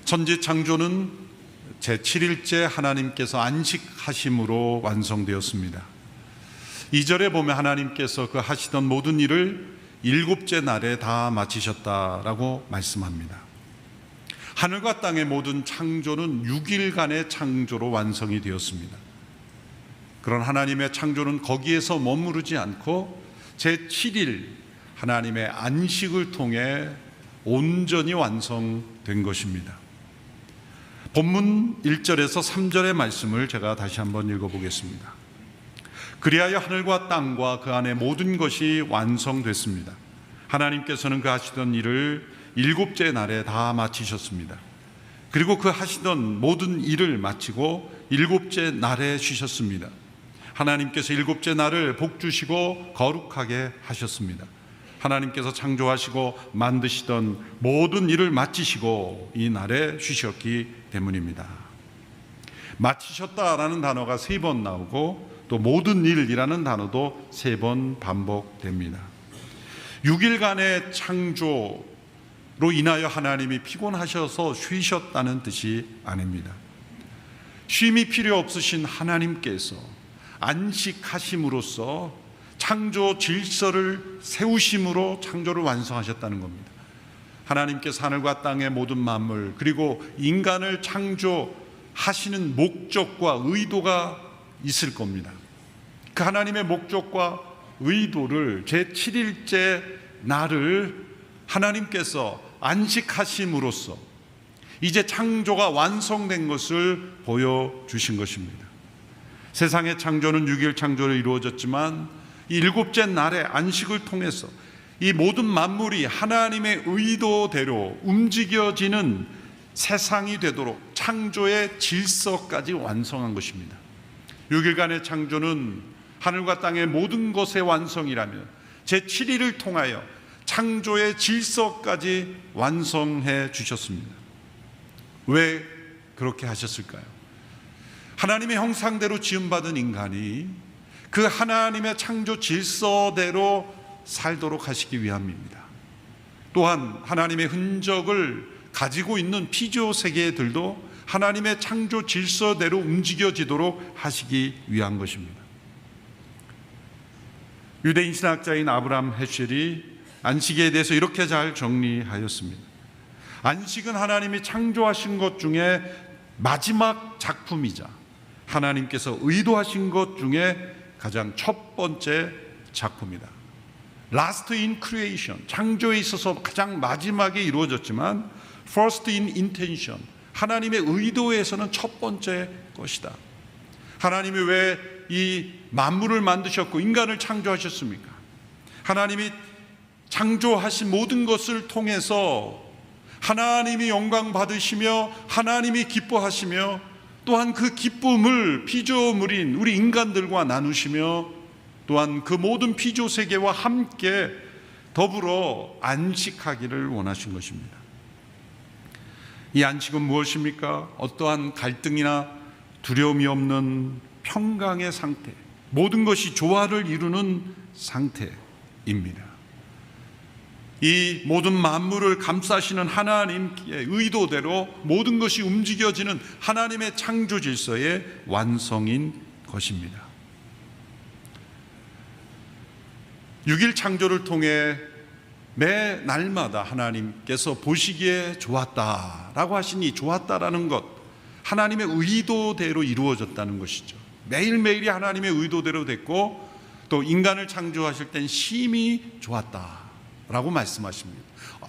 천지 창조는 제7일째 하나님께서 안식하심으로 완성되었습니다. 2절에 보면 하나님께서 그 하시던 모든 일을 7째 날에 다 마치셨다라고 말씀합니다. 하늘과 땅의 모든 창조는 6일간의 창조로 완성이 되었습니다. 그런 하나님의 창조는 거기에서 머무르지 않고 제7일 하나님의 안식을 통해 온전히 완성된 것입니다. 본문 1절에서 3절의 말씀을 제가 다시 한번 읽어보겠습니다. 그리하여 하늘과 땅과 그 안에 모든 것이 완성됐습니다. 하나님께서는 그 하시던 일을 7째 날에 다 마치셨습니다. 그리고 그 하시던 모든 일을 마치고 7째 날에 쉬셨습니다. 하나님께서 7째 날을 복주시고 거룩하게 하셨습니다. 하나님께서 창조하시고 만드시던 모든 일을 마치시고 이 날에 쉬셨기 때문입니다. 마치셨다라는 단어가 3번 나오고 또 모든 일이라는 단어도 3번 반복됩니다. 6일간의 창조로 인하여 하나님이 피곤하셔서 쉬셨다는 뜻이 아닙니다. 쉼이 필요 없으신 하나님께서 안식하심으로써 창조 질서를 세우심으로 창조를 완성하셨다는 겁니다. 하나님께서 하늘과 땅의 모든 만물 그리고 인간을 창조하시는 목적과 의도가 있을 겁니다. 그 하나님의 목적과 의도를 제7일째 날을 하나님께서 안식하심으로써 이제 창조가 완성된 것을 보여주신 것입니다. 세상의 창조는 6일 창조로 이루어졌지만 이 7째 날의 안식을 통해서 이 모든 만물이 하나님의 의도대로 움직여지는 세상이 되도록 창조의 질서까지 완성한 것입니다. 6일간의 창조는 하늘과 땅의 모든 것의 완성이라면 제7일을 통하여 창조의 질서까지 완성해 주셨습니다. 왜 그렇게 하셨을까요? 하나님의 형상대로 지음받은 인간이 그 하나님의 창조 질서대로 살도록 하시기 위함입니다. 또한 하나님의 흔적을 가지고 있는 피조 세계들도 하나님의 창조 질서대로 움직여지도록 하시기 위한 것입니다. 유대인 신학자인 아브라함 헤셸이 안식에 대해서 이렇게 잘 정리하였습니다. 안식은 하나님이 창조하신 것 중에 마지막 작품이자 하나님께서 의도하신 것 중에 가장 첫 번째 작품이다. Last in creation, 창조에 있어서 가장 마지막에 이루어졌지만 First in intention, 하나님의 의도에서는 첫 번째 것이다. 하나님이 왜 이 만물을 만드셨고 인간을 창조하셨습니까? 하나님이 창조하신 모든 것을 통해서 하나님이 영광 받으시며 하나님이 기뻐하시며 또한 그 기쁨을 피조물인 우리 인간들과 나누시며 또한 그 모든 피조 세계와 함께 더불어 안식하기를 원하신 것입니다. 이 안식은 무엇입니까? 어떠한 갈등이나 두려움이 없는 평강의 상태, 모든 것이 조화를 이루는 상태입니다. 이 모든 만물을 감싸시는 하나님의 의도대로 모든 것이 움직여지는 하나님의 창조 질서의 완성인 것입니다. 6일 창조를 통해 매 날마다 하나님께서 보시기에 좋았다라고 하시니 좋았다라는 것, 하나님의 의도대로 이루어졌다는 것이죠. 매일매일이 하나님의 의도대로 됐고 또 인간을 창조하실 땐 심히 좋았다라고 말씀하십니다.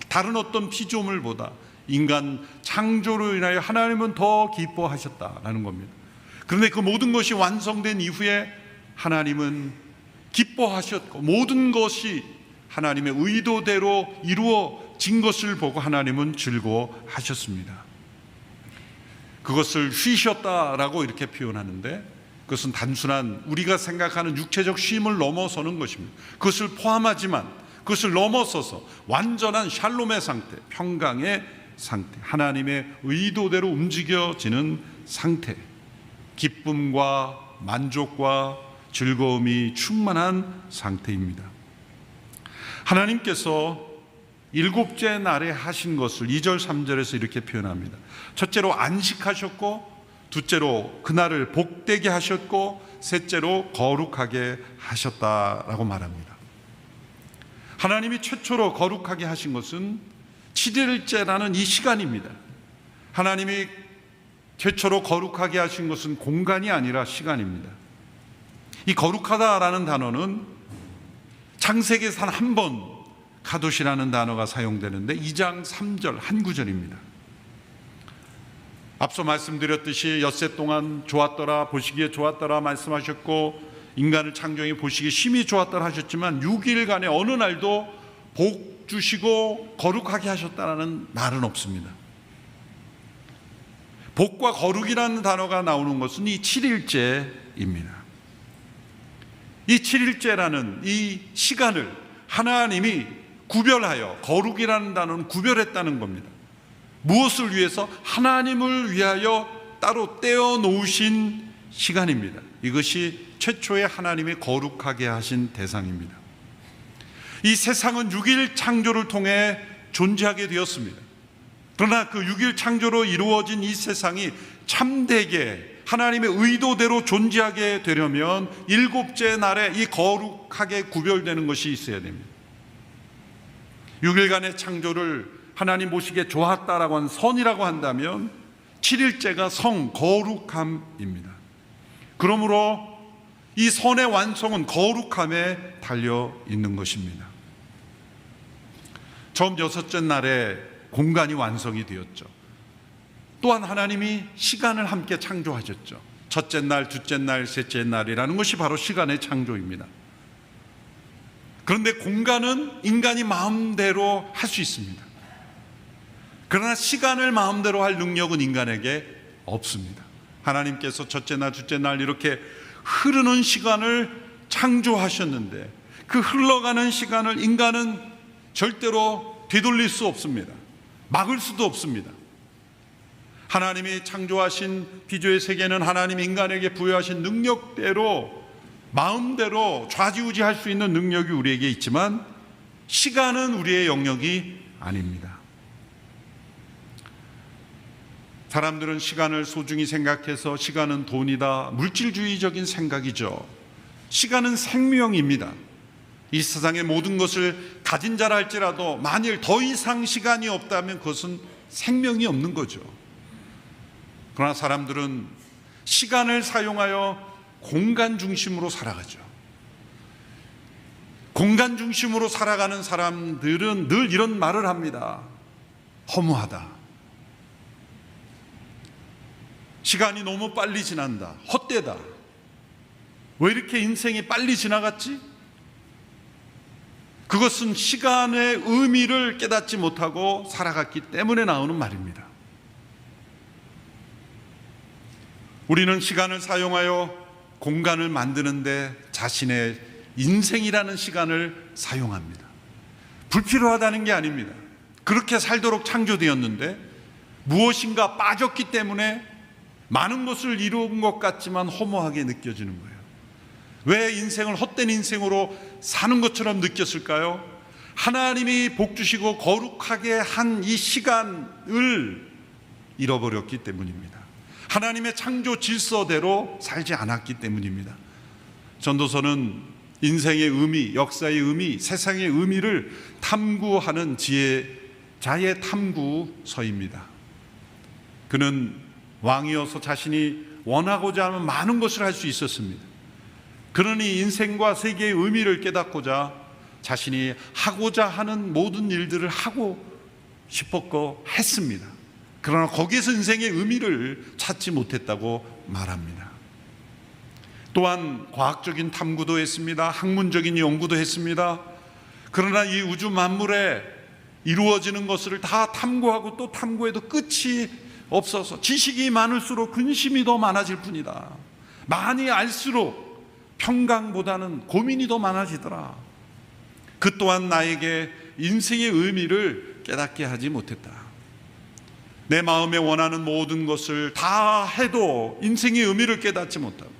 다른 어떤 피조물보다 인간 창조로 인하여 하나님은 더 기뻐하셨다라는 겁니다. 그런데 그 모든 것이 완성된 이후에 하나님은 기뻐하셨고 모든 것이 하나님의 의도대로 이루어진 것을 보고 하나님은 즐거워하셨습니다. 그것을 쉬셨다라고 이렇게 표현하는데 그것은 단순한 우리가 생각하는 육체적 쉼을 넘어서는 것입니다. 그것을 포함하지만 그것을 넘어서서 완전한 샬롬의 상태, 평강의 상태, 하나님의 의도대로 움직여지는 상태, 기쁨과 만족과 즐거움이 충만한 상태입니다. 하나님께서 일곱째 날에 하신 것을 2절 3절에서 이렇게 표현합니다. 첫째로 안식하셨고, 둘째로 그날을 복되게 하셨고, 셋째로 거룩하게 하셨다라고 말합니다. 하나님이 최초로 거룩하게 하신 것은 7일째라는 이 시간입니다. 하나님이 최초로 거룩하게 하신 것은 공간이 아니라 시간입니다. 이 거룩하다라는 단어는 창세기에서 한 번 가도시라는 단어가 사용되는데 2장 3절 한 구절입니다. 앞서 말씀드렸듯이 엿새 동안 좋았더라, 보시기에 좋았더라 말씀하셨고, 인간을 창조해 보시기에 심히 좋았더라 하셨지만 6일간의 어느 날도 복 주시고 거룩하게 하셨다는 말은 없습니다. 복과 거룩이라는 단어가 나오는 것은 이 7일째입니다. 이 7일째라는 이 시간을 하나님이 구별하여, 거룩이라는 단어는 구별했다는 겁니다. 무엇을 위해서? 하나님을 위하여 따로 떼어 놓으신 시간입니다. 이것이 최초의 하나님이 거룩하게 하신 대상입니다. 이 세상은 6일 창조를 통해 존재하게 되었습니다. 그러나 그 6일 창조로 이루어진 이 세상이 참되게 하나님의 의도대로 존재하게 되려면 일곱째 날에 이 거룩하게 구별되는 것이 있어야 됩니다. 6일간의 창조를 하나님 보시기에 좋았다라고 한 선이라고 한다면 7일째가 성 거룩함입니다. 그러므로 이 선의 완성은 거룩함에 달려 있는 것입니다. 처음 6째 날에 공간이 완성이 되었죠. 또한 하나님이 시간을 함께 창조하셨죠. 첫째 날, 둘째 날, 셋째 날이라는 것이 바로 시간의 창조입니다. 그런데 공간은 인간이 마음대로 할 수 있습니다. 그러나 시간을 마음대로 할 능력은 인간에게 없습니다. 하나님께서 첫째 날, 둘째 날 이렇게 흐르는 시간을 창조하셨는데 그 흘러가는 시간을 인간은 절대로 되돌릴 수 없습니다. 막을 수도 없습니다. 하나님이 창조하신 피조의 세계는 하나님이 인간에게 부여하신 능력대로 마음대로 좌지우지할 수 있는 능력이 우리에게 있지만 시간은 우리의 영역이 아닙니다. 사람들은 시간을 소중히 생각해서 시간은 돈이다, 물질주의적인 생각이죠. 시간은 생명입니다. 이 세상의 모든 것을 가진 자라 할지라도 만일 더 이상 시간이 없다면 그것은 생명이 없는 거죠. 그러나 사람들은 시간을 사용하여 공간 중심으로 살아가죠. 공간 중심으로 살아가는 사람들은 늘 이런 말을 합니다. 허무하다. 시간이 너무 빨리 지난다. 헛되다. 왜 이렇게 인생이 빨리 지나갔지? 그것은 시간의 의미를 깨닫지 못하고 살아갔기 때문에 나오는 말입니다. 우리는 시간을 사용하여 공간을 만드는데 자신의 인생이라는 시간을 사용합니다. 불필요하다는 게 아닙니다. 그렇게 살도록 창조되었는데 무엇인가 빠졌기 때문에 많은 것을 이룬 것 같지만 허무하게 느껴지는 거예요. 왜 인생을 헛된 인생으로 사는 것처럼 느꼈을까요? 하나님이 복 주시고 거룩하게 한 이 시간을 잃어버렸기 때문입니다. 하나님의 창조 질서대로 살지 않았기 때문입니다. 전도서는 인생의 의미, 역사의 의미, 세상의 의미를 탐구하는 지혜자의 탐구서입니다. 그는 왕이어서 자신이 원하고자 하는 많은 것을 할 수 있었습니다. 그러니 인생과 세계의 의미를 깨닫고자 자신이 하고자 하는 모든 일들을 하고 싶었고 했습니다. 그러나 거기에서 인생의 의미를 찾지 못했다고 말합니다. 또한 과학적인 탐구도 했습니다. 학문적인 연구도 했습니다. 그러나 이 우주 만물에 이루어지는 것을 다 탐구하고 또 탐구해도 끝이 없어서 지식이 많을수록 근심이 더 많아질 뿐이다. 많이 알수록 평강보다는 고민이 더 많아지더라. 그 또한 나에게 인생의 의미를 깨닫게 하지 못했다. 내 마음에 원하는 모든 것을 다 해도 인생의 의미를 깨닫지 못하고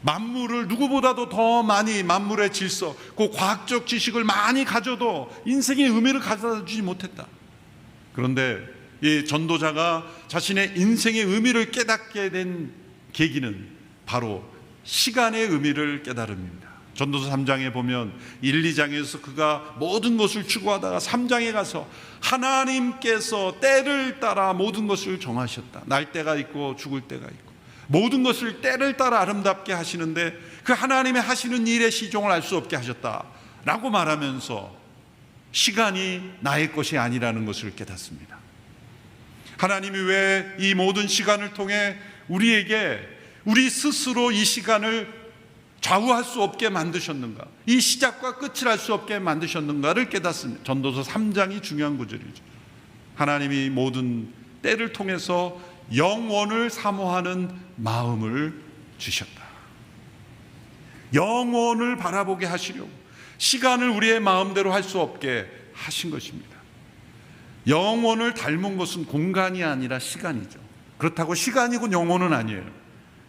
만물을 누구보다도 더 많이, 만물의 질서, 그 과학적 지식을 많이 가져도 인생의 의미를 가져다 주지 못했다. 그런데 이 전도자가 자신의 인생의 의미를 깨닫게 된 계기는 바로 시간의 의미를 깨달음입니다. 전도서 3장에 보면 1, 2장에서 그가 모든 것을 추구하다가 3장에 가서 하나님께서 때를 따라 모든 것을 정하셨다. 날 때가 있고 죽을 때가 있고 모든 것을 때를 따라 아름답게 하시는데 그 하나님의 하시는 일의 시종을 알 수 없게 하셨다라고 말하면서 시간이 나의 것이 아니라는 것을 깨닫습니다. 하나님이 왜 이 모든 시간을 통해 우리에게 우리 스스로 이 시간을 좌우할 수 없게 만드셨는가, 이 시작과 끝을 알 수 없게 만드셨는가를 깨닫습니다. 전도서 3장이 중요한 구절이죠. 하나님이 모든 때를 통해서 영원을 사모하는 마음을 주셨다. 영원을 바라보게 하시려고 시간을 우리의 마음대로 할 수 없게 하신 것입니다. 영원을 닮은 것은 공간이 아니라 시간이죠. 그렇다고 시간이고 영원은 아니에요.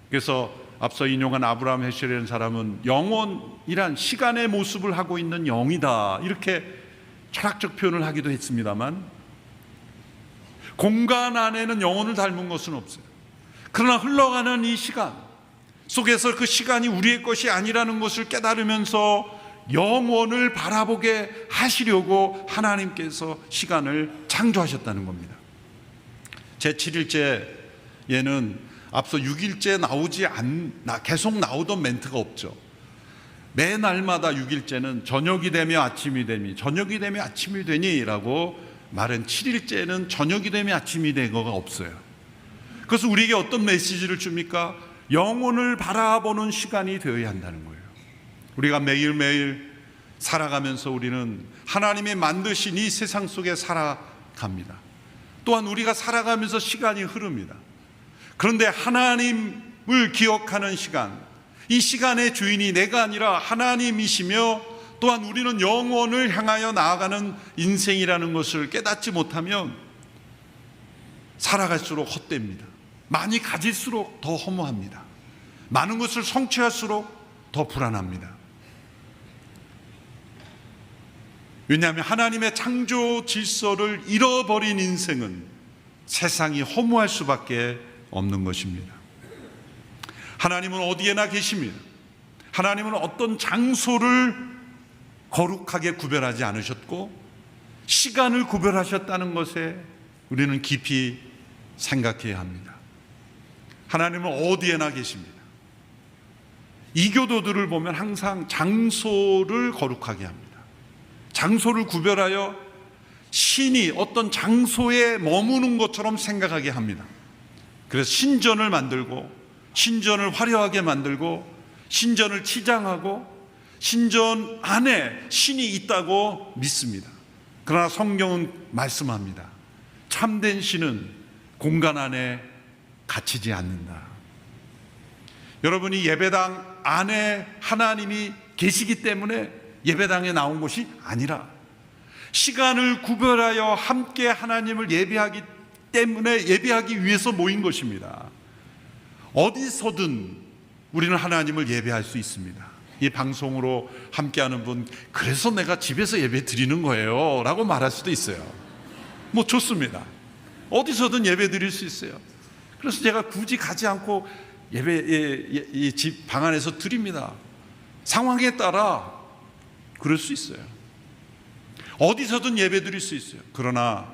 그래서 앞서 인용한 아브라함 헤실이라는 사람은 영원이란 시간의 모습을 하고 있는 영이다, 이렇게 철학적 표현을 하기도 했습니다만, 공간 안에는 영혼을 닮은 것은 없어요. 그러나 흘러가는 이 시간 속에서 그 시간이 우리의 것이 아니라는 것을 깨달으면서 영원을 바라보게 하시려고 하나님께서 시간을 창조하셨다는 겁니다. 제7일째에는 앞서 6일째 계속 나오던 멘트가 없죠. 매 날마다 6일째는 저녁이 되며 아침이 되니, 저녁이 되며 아침이 되니 라고 말은 7일째는 저녁이 되며 아침이 되고가 없어요. 그래서 우리에게 어떤 메시지를 줍니까? 영혼을 바라보는 시간이 되어야 한다는 거예요. 우리가 매일매일 살아가면서 우리는 하나님이 만드신 이 세상 속에 살아갑니다. 또한 우리가 살아가면서 시간이 흐릅니다. 그런데 하나님을 기억하는 시간, 이 시간의 주인이 내가 아니라 하나님이시며 또한 우리는 영원을 향하여 나아가는 인생이라는 것을 깨닫지 못하면 살아갈수록 헛됩니다. 많이 가질수록 더 허무합니다. 많은 것을 성취할수록 더 불안합니다. 왜냐하면 하나님의 창조 질서를 잃어버린 인생은 세상이 허무할 수밖에 없는 것입니다. 하나님은 어디에나 계십니다. 하나님은 어떤 장소를 거룩하게 구별하지 않으셨고 시간을 구별하셨다는 것에 우리는 깊이 생각해야 합니다. 하나님은 어디에나 계십니다. 이교도들을 보면 항상 장소를 거룩하게 합니다. 장소를 구별하여 신이 어떤 장소에 머무는 것처럼 생각하게 합니다. 그래서 신전을 만들고 신전을 화려하게 만들고 신전을 치장하고 신전 안에 신이 있다고 믿습니다. 그러나 성경은 말씀합니다. 참된 신은 공간 안에 갇히지 않는다. 여러분이 예배당 안에 하나님이 계시기 때문에 예배당에 나온 것이 아니라 시간을 구별하여 함께 하나님을 예배하기 때문에 예배하기 위해서 모인 것입니다. 어디서든 우리는 하나님을 예배할 수 있습니다. 이 방송으로 함께하는 분, 그래서 내가 집에서 예배 드리는 거예요 라고 말할 수도 있어요. 뭐 좋습니다. 어디서든 예배 드릴 수 있어요. 그래서 제가 굳이 가지 않고 예배 집 방 안에서 드립니다. 상황에 따라 그럴 수 있어요. 어디서든 예배 드릴 수 있어요. 그러나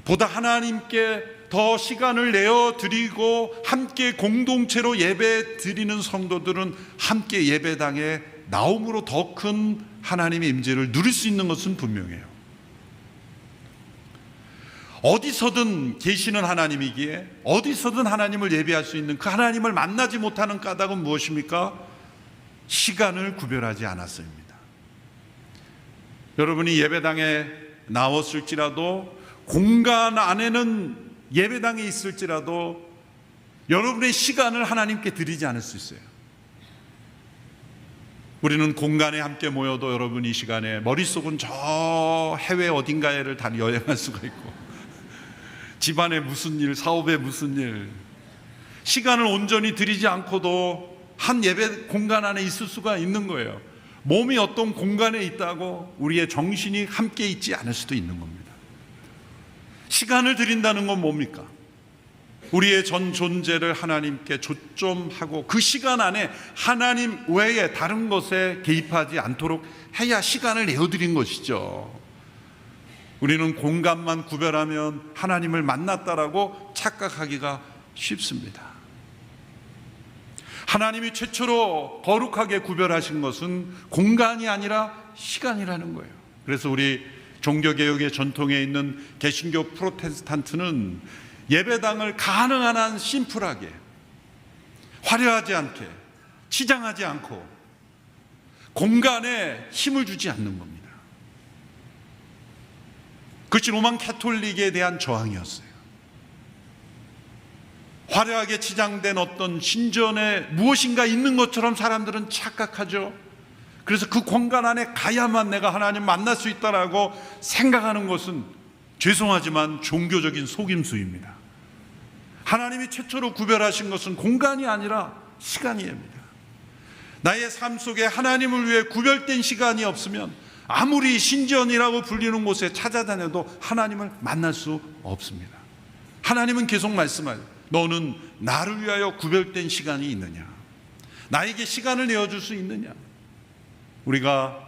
보다 하나님께 더 시간을 내어 드리고 함께 공동체로 예배 드리는 성도들은 함께 예배당에 나옴으로 더 큰 하나님의 임재를 누릴 수 있는 것은 분명해요. 어디서든 계시는 하나님이기에 어디서든 하나님을 예배할 수 있는 그 하나님을 만나지 못하는 까닭은 무엇입니까? 시간을 구별하지 않았습니다. 여러분이 예배당에 나왔을지라도 공간 안에는 예배당에 있을지라도 여러분의 시간을 하나님께 드리지 않을 수 있어요. 우리는 공간에 함께 모여도 여러분 이 시간에 머릿속은 저 해외 어딘가에를 다 여행할 수가 있고 집안에 무슨 일, 사업에 무슨 일, 시간을 온전히 드리지 않고도 한 예배 공간 안에 있을 수가 있는 거예요. 몸이 어떤 공간에 있다고 우리의 정신이 함께 있지 않을 수도 있는 겁니다. 시간을 드린다는 건 뭡니까? 우리의 전 존재를 하나님께 초점하고 그 시간 안에 하나님 외에 다른 것에 개입하지 않도록 해야 시간을 내어드린 것이죠. 우리는 공간만 구별하면 하나님을 만났다라고 착각하기가 쉽습니다. 하나님이 최초로 거룩하게 구별하신 것은 공간이 아니라 시간이라는 거예요. 그래서 우리 종교개혁의 전통에 있는 개신교 프로테스탄트는 예배당을 가능한 한 심플하게, 화려하지 않게, 치장하지 않고 공간에 힘을 주지 않는 겁니다. 그것이 로만 캐톨릭에 대한 저항이었어요. 화려하게 치장된 어떤 신전에 무엇인가 있는 것처럼 사람들은 착각하죠. 그래서 그 공간 안에 가야만 내가 하나님 만날 수 있다라고 생각하는 것은 죄송하지만 종교적인 속임수입니다. 하나님이 최초로 구별하신 것은 공간이 아니라 시간입니다. 나의 삶 속에 하나님을 위해 구별된 시간이 없으면 아무리 신전이라고 불리는 곳에 찾아다녀도 하나님을 만날 수 없습니다. 하나님은 계속 말씀하세요. 너는 나를 위하여 구별된 시간이 있느냐? 나에게 시간을 내어줄 수 있느냐? 우리가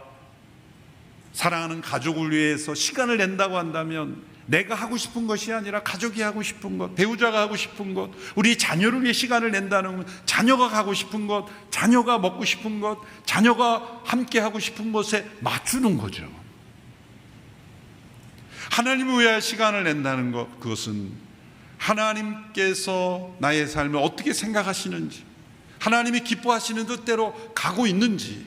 사랑하는 가족을 위해서 시간을 낸다고 한다면 내가 하고 싶은 것이 아니라 가족이 하고 싶은 것, 배우자가 하고 싶은 것, 우리 자녀를 위해 시간을 낸다는 것, 자녀가 가고 싶은 것, 자녀가 먹고 싶은 것, 자녀가 함께 하고 싶은 것에 맞추는 거죠. 하나님을 위해 시간을 낸다는 것, 그것은 하나님께서 나의 삶을 어떻게 생각하시는지, 하나님이 기뻐하시는 뜻대로 가고 있는지,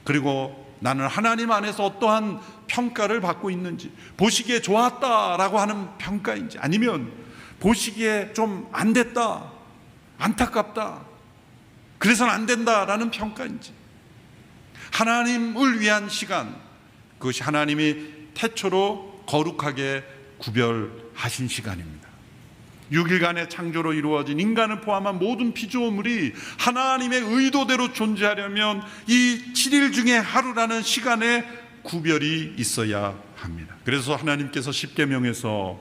그리고 나는 하나님 안에서 어떠한 평가를 받고 있는지, 보시기에 좋았다라고 하는 평가인지, 아니면 보시기에 좀 안 됐다, 안타깝다, 그래서는 안 된다라는 평가인지, 하나님을 위한 시간, 그것이 하나님이 태초로 거룩하게 구별하신 시간입니다. 6일간의 창조로 이루어진 인간을 포함한 모든 피조물이 하나님의 의도대로 존재하려면 이 7일 중에 하루라는 시간에 구별이 있어야 합니다. 그래서 하나님께서 십계명에서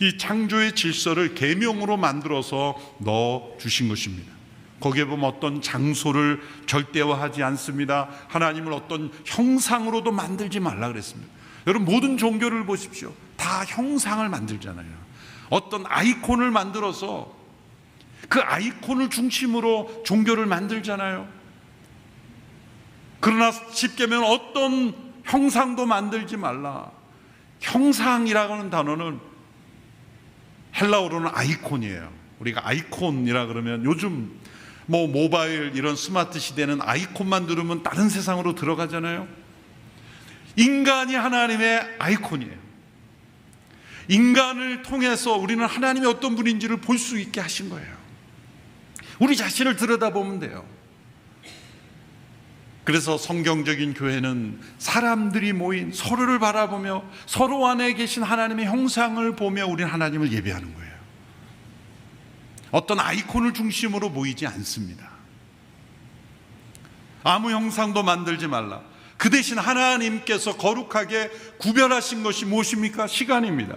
이 창조의 질서를 계명으로 만들어서 넣어 주신 것입니다. 거기에 보면 어떤 장소를 절대화하지 않습니다. 하나님을 어떤 형상으로도 만들지 말라 그랬습니다. 여러분, 모든 종교를 보십시오. 다 형상을 만들잖아요. 어떤 아이콘을 만들어서 그 아이콘을 중심으로 종교를 만들잖아요. 그러나 십계명은 어떤 형상도 만들지 말라. 형상이라고 하는 단어는 헬라어로는 아이콘이에요. 우리가 아이콘이라 그러면 요즘 모바일 이런 스마트 시대는 아이콘만 누르면 다른 세상으로 들어가잖아요. 인간이 하나님의 아이콘이에요. 인간을 통해서 우리는 하나님이 어떤 분인지를 볼 수 있게 하신 거예요. 우리 자신을 들여다보면 돼요. 그래서 성경적인 교회는 사람들이 모인 서로를 바라보며 서로 안에 계신 하나님의 형상을 보며 우리는 하나님을 예배하는 거예요. 어떤 아이콘을 중심으로 모이지 않습니다. 아무 형상도 만들지 말라. 그 대신 하나님께서 거룩하게 구별하신 것이 무엇입니까? 시간입니다.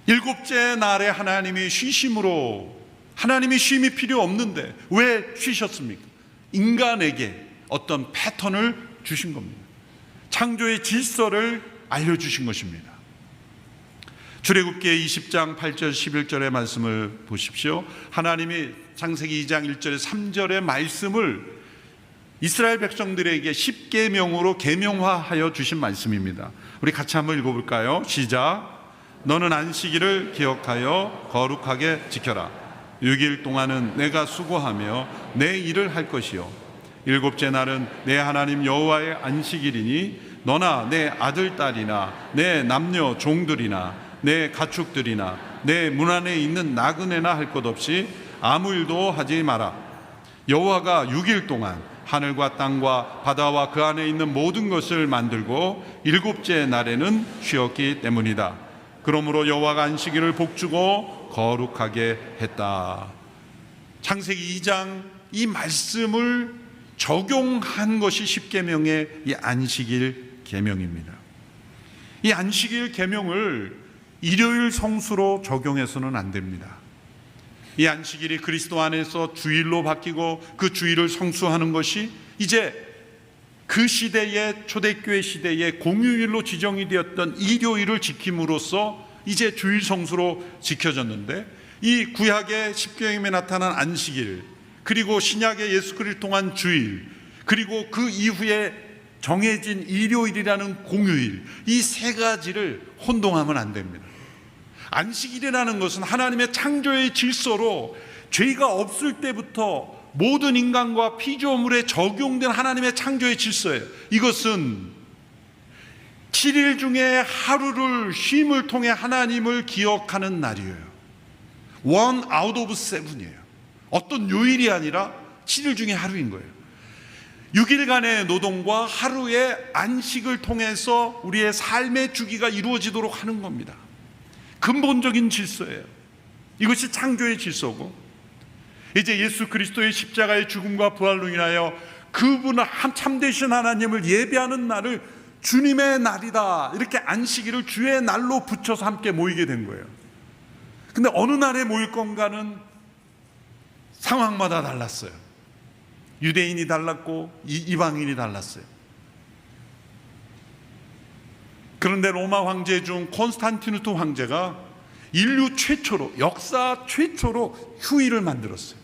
일곱째 날에 하나님이 쉬심으로, 하나님이 쉼이 필요 없는데 왜 쉬셨습니까? 인간에게 어떤 패턴을 주신 겁니다. 창조의 질서를 알려주신 것입니다. 출애굽기 20장 8절 11절의 말씀을 보십시오. 하나님이 창세기 2장 1절에 3절의 말씀을 이스라엘 백성들에게 십계명으로 계명화하여 주신 말씀입니다. 우리 같이 한번 읽어볼까요? 시작. 너는 안식일을 기억하여 거룩하게 지켜라. 6일 동안은 내가 수고하며 내 일을 할 것이요 일곱째 날은 내 하나님 여호와의 안식일이니 너나 내 아들 딸이나 내 남녀 종들이나 내 가축들이나 내 문 안에 있는 나그네나 할 것 없이 아무 일도 하지 마라. 여호와가 6일 동안 하늘과 땅과 바다와 그 안에 있는 모든 것을 만들고 일곱째 날에는 쉬었기 때문이다. 그러므로 여호와가 안식일을 복주고 거룩하게 했다. 창세기 2장 이 말씀을 적용한 것이 십계명의 이 안식일 계명입니다. 이 안식일 계명을 일요일 성수로 적용해서는 안 됩니다. 이 안식일이 그리스도 안에서 주일로 바뀌고 그 주일을 성수하는 것이 이제 그 시대의 초대교회 시대의 공휴일로 지정이 되었던 일요일을 지킴으로써 이제 주일 성수로 지켜졌는데, 이 구약의 십계명에 나타난 안식일, 그리고 신약의 예수 그리스도를 통한 주일, 그리고 그 이후에 정해진 일요일이라는 공휴일, 이 세 가지를 혼동하면 안 됩니다. 안식일이라는 것은 하나님의 창조의 질서로 죄가 없을 때부터 모든 인간과 피조물에 적용된 하나님의 창조의 질서예요. 이것은 7일 중에 하루를 쉼을 통해 하나님을 기억하는 날이에요. One out of seven이에요. 어떤 요일이 아니라 7일 중에 하루인 거예요. 6일간의 노동과 하루의 안식을 통해서 우리의 삶의 주기가 이루어지도록 하는 겁니다. 근본적인 질서예요. 이것이 창조의 질서고, 이제 예수 그리스도의 십자가의 죽음과 부활로 인하여 그분을 참되신 하나님을 예배하는 날을 주님의 날이다, 이렇게 안식일을 주의 날로 붙여서 함께 모이게 된 거예요. 근데 어느 날에 모일 건가는 상황마다 달랐어요. 유대인이 달랐고 이방인이 달랐어요. 그런데 로마 황제 중 콘스탄티누스 황제가 인류 최초로, 역사 최초로 휴일을 만들었어요.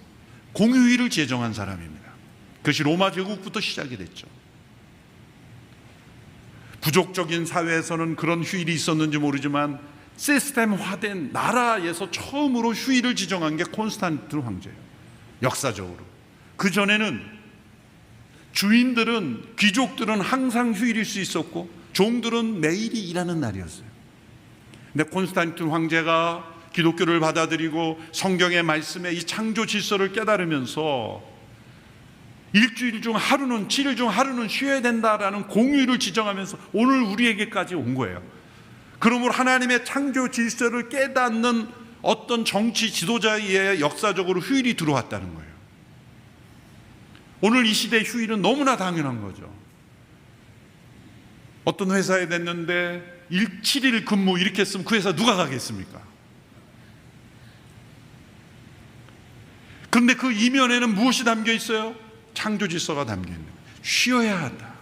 공휴일을 제정한 사람입니다. 그것이 로마 제국부터 시작이 됐죠. 부족적인 사회에서는 그런 휴일이 있었는지 모르지만 시스템화된 나라에서 처음으로 휴일을 지정한 게 콘스탄티누스 황제예요. 역사적으로. 그 전에는 주인들은, 귀족들은 항상 휴일일 수 있었고 종들은 매일이 일하는 날이었어요. 근데 콘스탄티누스 황제가 기독교를 받아들이고 성경의 말씀에 이 창조 질서를 깨달으면서 일주일 중 하루는, 7일 중 하루는 쉬어야 된다라는 공휴일을 지정하면서 오늘 우리에게까지 온 거예요. 그러므로 하나님의 창조 질서를 깨닫는 어떤 정치 지도자의 역사적으로 휴일이 들어왔다는 거예요. 오늘 이 시대의 휴일은 너무나 당연한 거죠. 어떤 회사에 됐는데 7일 근무 이렇게 했으면 그 회사 누가 가겠습니까? 그런데 그 이면에는 무엇이 담겨 있어요? 창조 질서가 담겨 있는 거예요. 쉬어야 한다.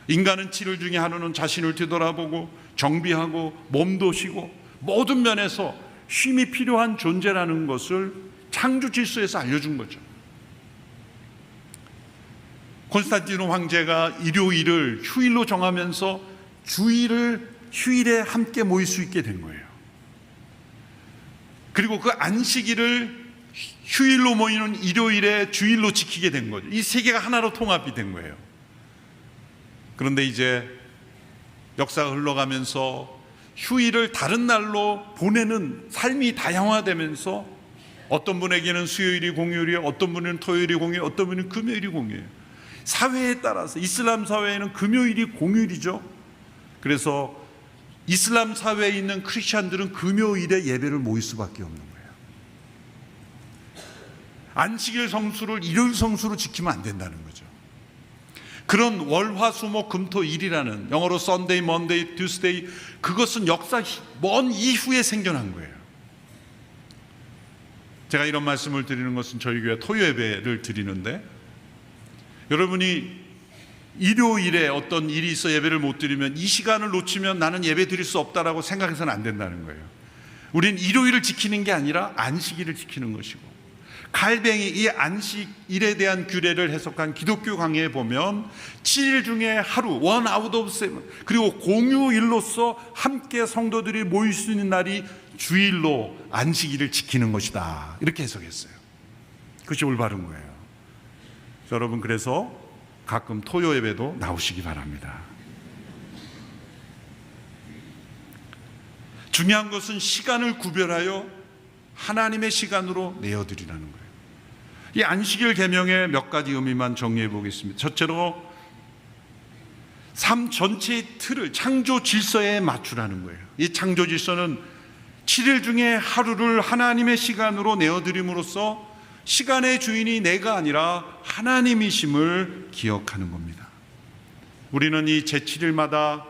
인간은 7일 중에 하루는 자신을 뒤돌아보고 정비하고 몸도 쉬고 모든 면에서 쉼이 필요한 존재라는 것을 창조 질서에서 알려준 거죠. 콘스탄티누스 황제가 일요일을 휴일로 정하면서 주일을 휴일에 함께 모일 수 있게 된 거예요. 그리고 그 안식일을 휴일로 모이는 일요일에 주일로 지키게 된 거죠. 이 세 개가 하나로 통합이 된 거예요. 그런데 이제 역사가 흘러가면서 휴일을 다른 날로 보내는 삶이 다양화되면서 어떤 분에게는 수요일이 공휴일이에요, 어떤 분은 토요일이 공휴일, 어떤 분은 금요일이 공휴일이에요. 사회에 따라서 이슬람 사회에는 금요일이 공휴일이죠. 그래서 이슬람 사회에 있는 크리스찬들은 금요일에 예배를 모일 수밖에 없는 거예요. 안식일 성수를 일요일 성수로 지키면 안 된다는 거죠. 그런 월화수목금토일이라는, 영어로 Sunday, Monday, Tuesday, 그것은 역사 먼 이후에 생겨난 거예요. 제가 이런 말씀을 드리는 것은 저희 교회 토요 예배를 드리는데, 여러분이 일요일에 어떤 일이 있어 예배를 못 드리면 이 시간을 놓치면 나는 예배 드릴 수 없다라고 생각해서는 안 된다는 거예요. 우리는 일요일을 지키는 게 아니라 안식일을 지키는 것이고, 칼뱅이 이 안식일에 대한 규례를 해석한 기독교 강해에 보면 7일 중에 하루, one out of seven, 그리고 공휴일로서 함께 성도들이 모일 수 있는 날이 주일로 안식일을 지키는 것이다, 이렇게 해석했어요. 그것이 올바른 거예요. 여러분, 그래서 가끔 토요 예배도 나오시기 바랍니다. 중요한 것은 시간을 구별하여 하나님의 시간으로 내어드리라는 거예요. 이 안식일 계명의 몇 가지 의미만 정리해 보겠습니다. 첫째로 삶 전체의 틀을 창조 질서에 맞추라는 거예요. 이 창조 질서는 7일 중에 하루를 하나님의 시간으로 내어드림으로써 시간의 주인이 내가 아니라 하나님이심을 기억하는 겁니다. 우리는 이 제7일마다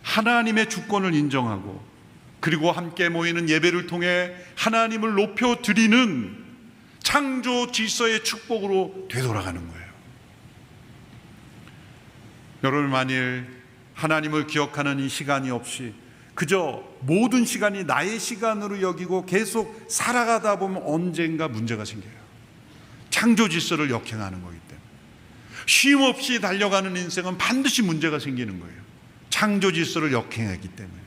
하나님의 주권을 인정하고 그리고 함께 모이는 예배를 통해 하나님을 높여드리는 창조 질서의 축복으로 되돌아가는 거예요. 여러분, 만일 하나님을 기억하는 이 시간이 없이 그저 모든 시간이 나의 시간으로 여기고 계속 살아가다 보면 언젠가 문제가 생겨요. 창조 질서를 역행하는 거기 때문에. 쉼 없이 달려가는 인생은 반드시 문제가 생기는 거예요. 창조 질서를 역행하기 때문에.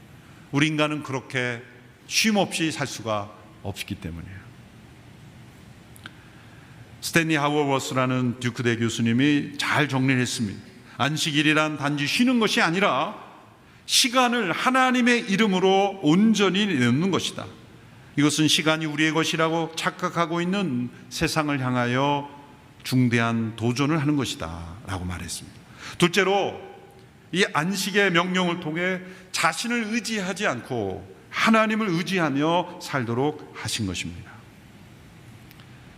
우리 인간은 그렇게 쉼 없이 살 수가 없기 때문이에요. 스탠리 하워워스라는 듀크대 교수님이 잘 정리를 했습니다. 안식일이란 단지 쉬는 것이 아니라 시간을 하나님의 이름으로 온전히 내놓는 것이다. 이것은 시간이 우리의 것이라고 착각하고 있는 세상을 향하여 중대한 도전을 하는 것이다 라고 말했습니다. 둘째로, 이 안식의 명령을 통해 자신을 의지하지 않고 하나님을 의지하며 살도록 하신 것입니다.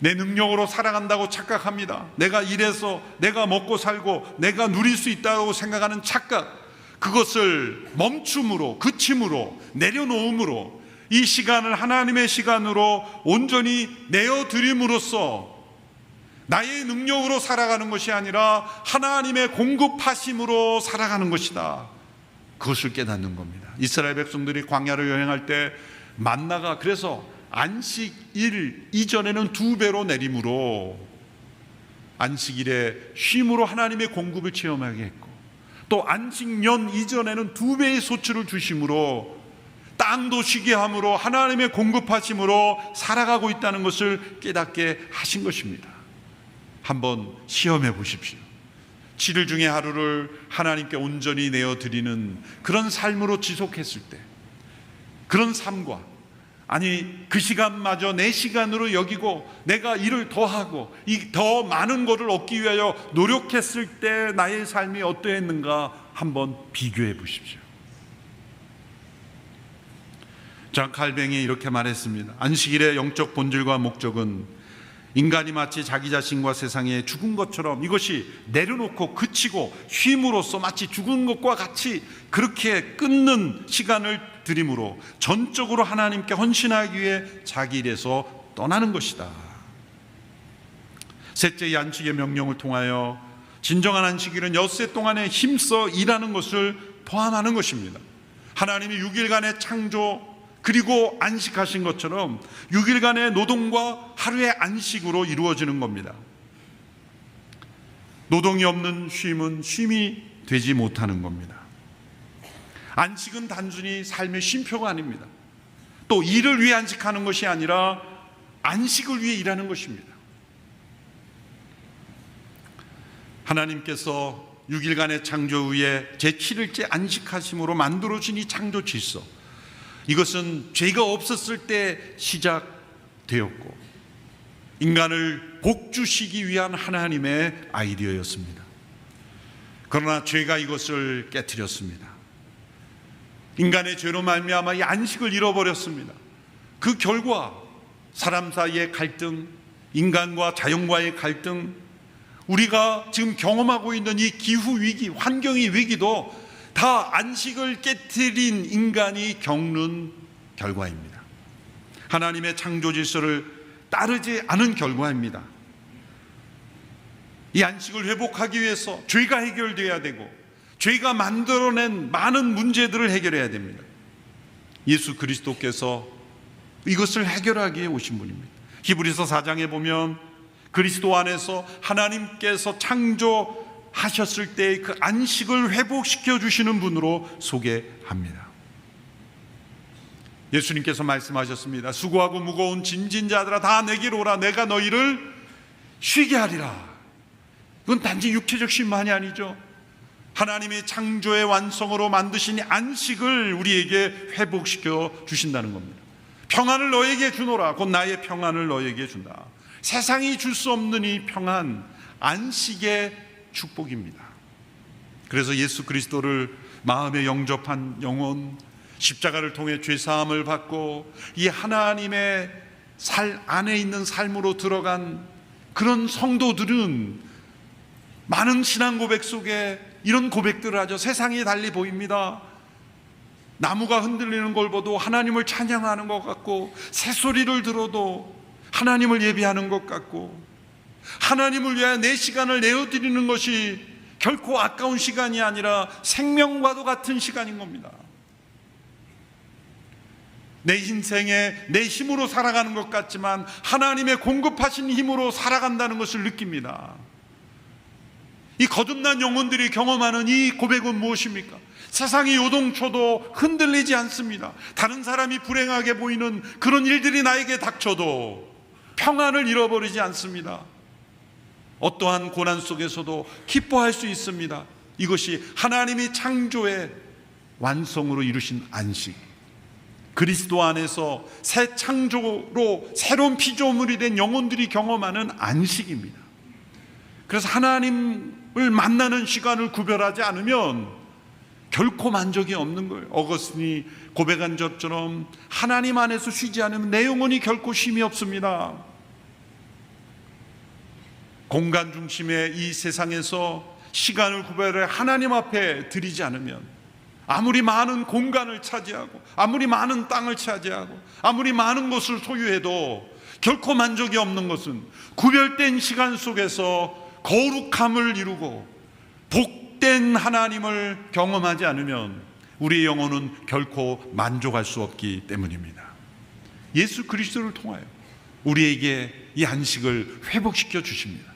내 능력으로 살아간다고 착각합니다. 내가 일해서 내가 먹고 살고 내가 누릴 수 있다고 생각하는 착각, 그것을 멈춤으로, 그침으로, 내려놓음으로 이 시간을 하나님의 시간으로 온전히 내어드림으로써 나의 능력으로 살아가는 것이 아니라 하나님의 공급하심으로 살아가는 것이다. 그것을 깨닫는 겁니다. 이스라엘 백성들이 광야를 여행할 때 만나가 그래서 안식일 이전에는 2배로 내림으로 안식일에 쉼으로 하나님의 공급을 체험하게 했고, 또 안식년 이전에는 2배의 소출을 주심으로 땅도 쉬게 함으로 하나님의 공급하심으로 살아가고 있다는 것을 깨닫게 하신 것입니다. 한번 시험해 보십시오. 7일 중에 하루를 하나님께 온전히 내어드리는 그런 삶으로 지속했을 때, 그런 삶과 아니 그 시간마저 내 시간으로 여기고 내가 일을 더 하고 이 더 많은 것을 얻기 위하여 노력했을 때 나의 삶이 어떠했는가 한번 비교해 보십시오. 자, 칼뱅이 이렇게 말했습니다. 안식일의 영적 본질과 목적은 인간이 마치 자기 자신과 세상에 죽은 것처럼 이것이 내려놓고 그치고 쉼으로써 마치 죽은 것과 같이 그렇게 끊는 시간을 드림으로 전적으로 하나님께 헌신하기 위해 자기 일에서 떠나는 것이다. 셋째, 이 안식의 명령을 통하여 진정한 안식일은 엿새 동안에 힘써 일하는 것을 포함하는 것입니다. 하나님이 6일간의 창조 그리고 안식하신 것처럼 6일간의 노동과 하루의 안식으로 이루어지는 겁니다. 노동이 없는 쉼은 쉼이 되지 못하는 겁니다. 안식은 단순히 삶의 쉼표가 아닙니다. 또 일을 위해 안식하는 것이 아니라 안식을 위해 일하는 것입니다. 하나님께서 6일간의 창조 후에 제7일째 안식하심으로 만들어진 이 창조 질서, 이것은 죄가 없었을 때 시작되었고 인간을 복주시기 위한 하나님의 아이디어였습니다. 그러나 죄가 이것을 깨트렸습니다. 인간의 죄로 말미암아 이 안식을 잃어버렸습니다. 그 결과 사람 사이의 갈등, 인간과 자연과의 갈등, 우리가 지금 경험하고 있는 이 기후 위기, 환경의 위기도 다 안식을 깨트린 인간이 겪는 결과입니다. 하나님의 창조 질서를 따르지 않은 결과입니다. 이 안식을 회복하기 위해서 죄가 해결돼야 되고 죄가 만들어낸 많은 문제들을 해결해야 됩니다. 예수 그리스도께서 이것을 해결하기 위해 오신 분입니다. 히브리서 4장에 보면 그리스도 안에서 하나님께서 창조하셨을 때 그 안식을 회복시켜 주시는 분으로 소개합니다. 예수님께서 말씀하셨습니다. 수고하고 무거운 짐진 자들아 다 내게로 오라. 내가 너희를 쉬게 하리라. 이건 단지 육체적 쉼만이 아니죠. 하나님이 창조의 완성으로 만드신 안식을 우리에게 회복시켜 주신다는 겁니다. 평안을 너에게 주노라. 곧 나의 평안을 너에게 준다. 세상이 줄 수 없는 이 평안, 안식의 축복입니다. 그래서 예수 그리스도를 마음에 영접한 영혼, 십자가를 통해 죄사함을 받고 이 하나님의 안에 있는 삶으로 들어간 그런 성도들은 많은 신앙 고백 속에 이런 고백들을 하죠. 세상이 달리 보입니다. 나무가 흔들리는 걸 봐도 하나님을 찬양하는 것 같고, 새소리를 들어도 하나님을 예배하는 것 같고, 하나님을 위하여 내 시간을 내어드리는 것이 결코 아까운 시간이 아니라 생명과도 같은 시간인 겁니다. 내 인생에 내 힘으로 살아가는 것 같지만 하나님의 공급하신 힘으로 살아간다는 것을 느낍니다. 이 거듭난 영혼들이 경험하는 이 고백은 무엇입니까? 세상이 요동쳐도 흔들리지 않습니다. 다른 사람이 불행하게 보이는 그런 일들이 나에게 닥쳐도 평안을 잃어버리지 않습니다. 어떠한 고난 속에서도 기뻐할 수 있습니다. 이것이 하나님이 창조의 완성으로 이루신 안식, 그리스도 안에서 새 창조로 새로운 피조물이 된 영혼들이 경험하는 안식입니다. 그래서 하나님을 만나는 시간을 구별하지 않으면 결코 만족이 없는 거예요. 어거스틴이 고백한 것처럼 하나님 안에서 쉬지 않으면 내 영혼이 결코 쉼이 없습니다. 공간 중심의 이 세상에서 시간을 구별해 하나님 앞에 드리지 않으면 아무리 많은 공간을 차지하고 아무리 많은 땅을 차지하고 아무리 많은 것을 소유해도 결코 만족이 없는 것은 구별된 시간 속에서 거룩함을 이루고 복된 하나님을 경험하지 않으면 우리의 영혼은 결코 만족할 수 없기 때문입니다. 예수 그리스도를 통하여 우리에게 이 안식을 회복시켜 주십니다.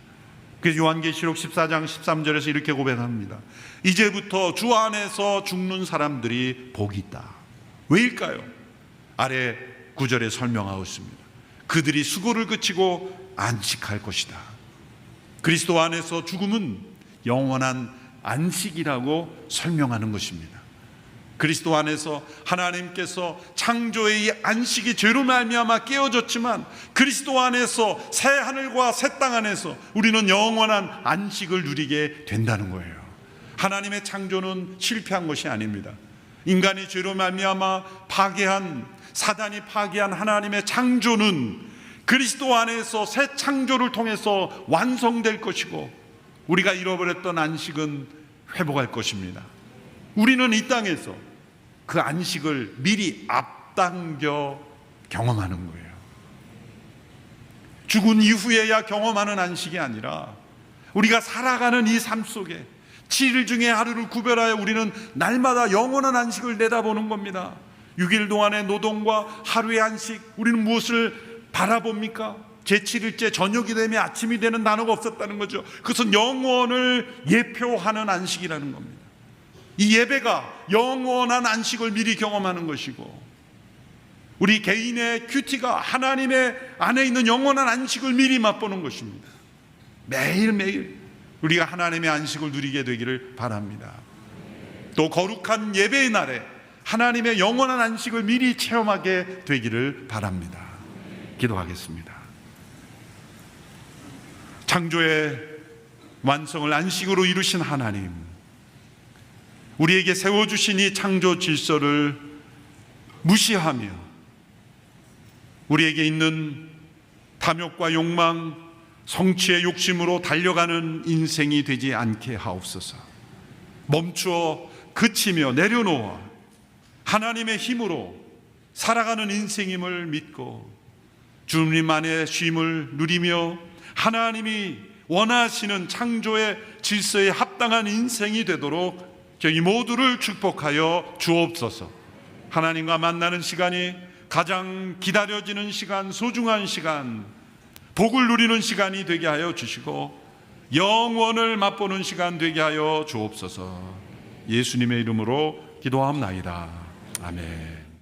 그래서 요한계시록 14장 13절에서 이렇게 고백합니다. 이제부터 주 안에서 죽는 사람들이 복이 있다. 왜일까요? 아래 9절에 설명하고 있습니다. 그들이 수고를 그치고 안식할 것이다. 그리스도 안에서 죽음은 영원한 안식이라고 설명하는 것입니다. 그리스도 안에서 하나님께서 창조의 이 안식이 죄로 말미암아 깨어졌지만 그리스도 안에서 새 하늘과 새 땅 안에서 우리는 영원한 안식을 누리게 된다는 거예요. 하나님의 창조는 실패한 것이 아닙니다. 인간이 죄로 말미암아 사단이 파괴한 하나님의 창조는 그리스도 안에서 새 창조를 통해서 완성될 것이고 우리가 잃어버렸던 안식은 회복할 것입니다. 우리는 이 땅에서 그 안식을 미리 앞당겨 경험하는 거예요. 죽은 이후에야 경험하는 안식이 아니라 우리가 살아가는 이 삶 속에 7일 중에 하루를 구별하여 우리는 날마다 영원한 안식을 내다보는 겁니다. 6일 동안의 노동과 하루의 안식, 우리는 무엇을 바라봅니까? 제7일째 저녁이 되면 아침이 되는 단어가 없었다는 거죠. 그것은 영원을 예표하는 안식이라는 겁니다. 이 예배가 영원한 안식을 미리 경험하는 것이고 우리 개인의 큐티가 하나님의 안에 있는 영원한 안식을 미리 맛보는 것입니다. 매일매일 우리가 하나님의 안식을 누리게 되기를 바랍니다. 또 거룩한 예배의 날에 하나님의 영원한 안식을 미리 체험하게 되기를 바랍니다. 기도하겠습니다. 창조의 완성을 안식으로 이루신 하나님, 우리에게 세워주신 이 창조 질서를 무시하며 우리에게 있는 탐욕과 욕망, 성취의 욕심으로 달려가는 인생이 되지 않게 하옵소서. 멈추어 그치며 내려놓아 하나님의 힘으로 살아가는 인생임을 믿고 주님만의 쉼을 누리며 하나님이 원하시는 창조의 질서에 합당한 인생이 되도록 저희 모두를 축복하여 주옵소서. 하나님과 만나는 시간이 가장 기다려지는 시간, 소중한 시간, 복을 누리는 시간이 되게 하여 주시고 영원을 맛보는 시간 되게 하여 주옵소서. 예수님의 이름으로 기도하옵나이다. 아멘.